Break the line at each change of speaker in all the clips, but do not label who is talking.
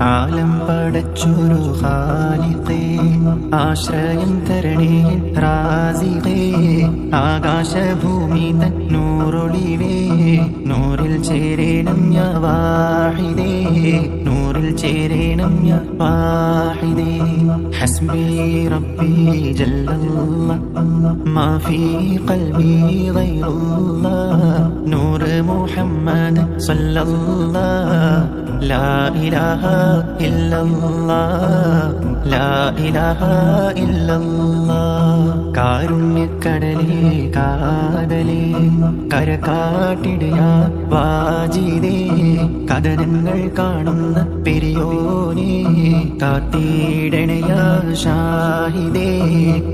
ആലം പടച്ചൊരു ഖാലിഖേ, ആശ്രയം തരണേ റാസിഖേ. ആകാശഭൂമി തൻ നൂറൊളിവേ, നൂറിൽ ചേരേണം യാ വാഹിദേ, നൂറിൽ ചേരേണം യാ വാഹിദേ. ഹസ്ബി റബ്ബി ജല്ലല്ലാഹ്, മാ ഫീ ഖൽബി ഗൈറുല്ലാഹ്. നൂർ മുഹമ്മദ് സല്ലല്ലാഹ്, ലാ ഇലാഹ ഇല്ലല്ലാഹ്, ലാ ഇലാഹ ഇല്ലല്ലാഹ്. കാരുണ്യക്കടലേ കാതലേ, കരകാട്ടിടുക വാജിദേ. കഥനങ്ങൾ കാണുന്ന പെരിയോനേ, കാത്തിടണയാ ഷാഹിദേ,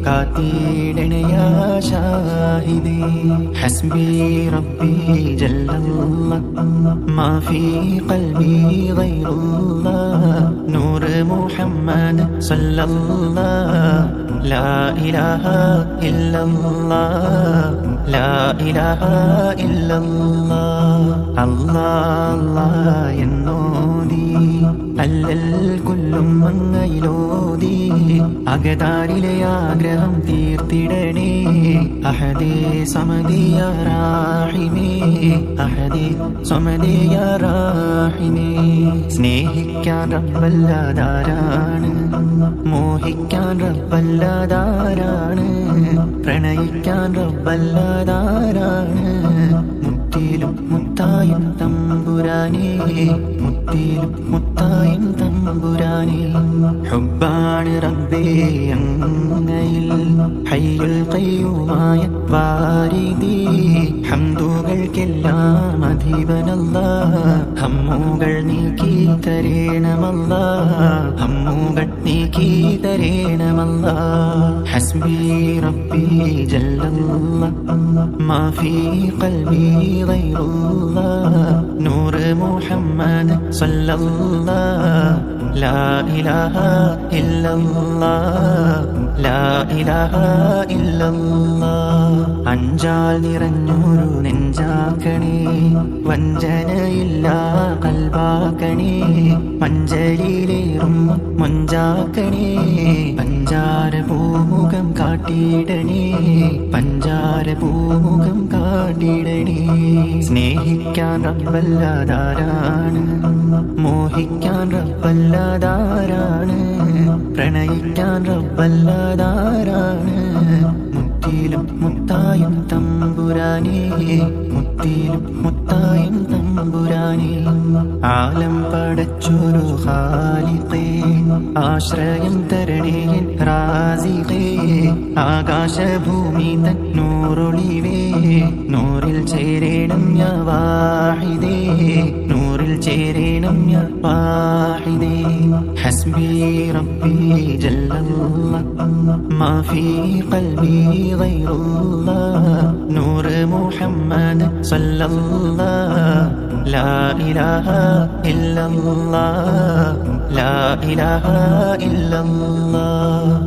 കാത്തിടണയാ ഷാഹിദേ. ഹസ്ബി റബ്ബി ജല്ലല്ലാഹ്, മാ ഫീ ഖൽബി ഗൈറുല്ലാഹ്. നൂർ മുഹമ്മദ് സല്ലല്ലാഹ്, ലാ ഇലാഹ ഇല്ലല്ലാഹ്, ലാ ഇലാഹ ഇല്ലല്ലാഹ്. അല്ലാഹ് എന്നോതി അല്ലൽ കൊല്ലും മങ്ങയിലോതി. അകതാരിലെ ആഗ്രഹം തീർത്തിടണേ, അഹദേ സമദേ യാ റാഹിമേ, അഹദേ സമദേ യാ റാഹിമേ. സ്നേഹിക്കാൻ റബ്ബല്ലാതാരാണ്, മോഹിക്കാൻ റബ്ബല്ലാതാരാണ്, പ്രണയിക്കാൻ റബ്ബല്ലാതാരാണ്. മുത്തിലും മുത്തായും തമ്പുരാനേ, മുത്തിലും മുത്തായും തമ്പുരാനേ. ഹുബ്ബാണ് റബ്ബേ അങ്ങയിൽ, ഹയ്യുൽ ഖയ്യൂമായ വാരിദി. ഹംദുകൾക്കെല്ലാം അധിപനല്ലാഹ്, ഹമ്മുകൾ നീക്കി തരേണമല്ലാഹ്, ഹമ്മുകൾ നീക്കി തരേണമല്ലാഹ്. ഹസ്ബി റബ്ബി ജല്ലല്ലാഹ്, മാ ഫീ ഖൽബി ഗൈറുല്ലാഹ്. നൂർ മുഹമ്മദ് സല്ലല്ലാഹ്, ലാ ഇലാഹ ഇല്ലല്ലാഹ്, ലാ ഇലാഹ ഇല്ലല്ലാഹ്. അഞ്ചാൽ നിറഞ്ഞൊരു നെഞ്ചാക്കണേ, വഞ്ചനയില്ല കൽബാക്കണേ. മഞ്ചലിലേറും മൊഞ്ചാക്കണേ, പഞ്ചാര പൂമുഖം കാട്ടിടണേ, പഞ്ചാര പൂമുഖം കാട്ടിടണേ. സ്നേഹിക്കാൻ റബ്ബല്ലാതാരാണ്, മോഹിക്കാൻ റബ്ബല്ലാതാരാണ്, പ്രണയിക്കാൻ റബ്ബല്ലാതാരാണ്. മുത്തിലും മുത്തായും തമ്പുരാനേ, മുത്തിലും മുത്തായും തമ്പുരാനേ. ആലം പടച്ചൊരു ഖാലിഖേ, ആശ്രയം തരണേ റാസിഖേ. ആകാശഭൂമി തൻ നൂറൊളിവേ, നൂറിൽ ചേരേണം യാ വാഹിദേ, നൂറിൽ ചേരേണം യാ വാഹിദേ. ഹസ്ബി റബ്ബി ജല്ലല്ലാഹ്, മാ ഫീ ഖൽബി ഗൈറുല്ലാഹ്. നൂർ മുഹമ്മദ് സല്ലല്ലാഹ്, ലാ ഇലാഹ ഇല്ലല്ലാഹ്, ലാ ഇലാഹ ഇല്ലല്ലാഹ്.